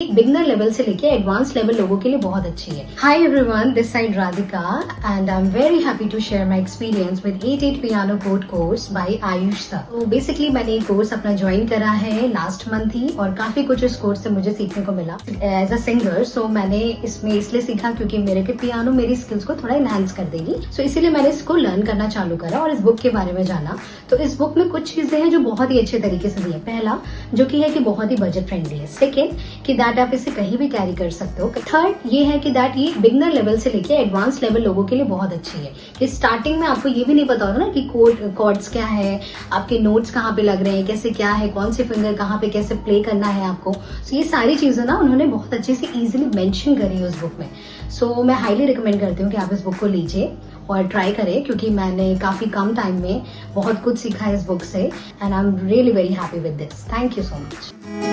Beginner level से लेके advance level लोगों के लिए बहुत अच्छी है। Hi everyone, this side Radhika and I am very happy to share my experience with 88 piano code course by Ayush sir. तो बेसिकली मैंने ये कोर्स अपना ज्वाइन करा है लास्ट मंथ ही और काफी कुछ इस कोर्स से मुझे सीखने को मिला एज अ सिंगर। सो मैंने इसमें इसलिए सीखा क्योंकि मेरे के पियानो मेरी स्किल्स को थोड़ा एनहांस कर देगी। सो इसीलिए मैंने इसको लर्न करना चालू करा और इस बुक के बारे में जाना। तो इस बुक में कुछ चीजें हैं जो बहुत ही अच्छे तरीके से दी है। पहला जो कि है कि बहुत ही बजट फ्रेंडली है। सेकेंड कि दैट आप इसे कहीं भी कैरी कर सकते हो। थर्ड ये है कि दैट ये बिगनर लेवल से लेके एडवांस लेवल लोगों के लिए बहुत अच्छी है कि स्टार्टिंग में आपको ये भी नहीं पता होगा ना कि कॉर्ड्स क्या है, आपके नोट्स कहाँ पे लग रहे हैं, कैसे क्या है, कौन से फिंगर कहाँ पे कैसे प्ले करना है आपको। सो ये सारी चीजें ना उन्होंने बहुत अच्छे से इजीली मेंशन करी है उस बुक में। सो मैं हाईली रिकमेंड करती हूँ कि आप इस बुक को लीजिए और ट्राई करें क्योंकि मैंने काफी कम टाइम में बहुत कुछ सीखा है इस बुक से and I am really very happy with this. Thank you so much.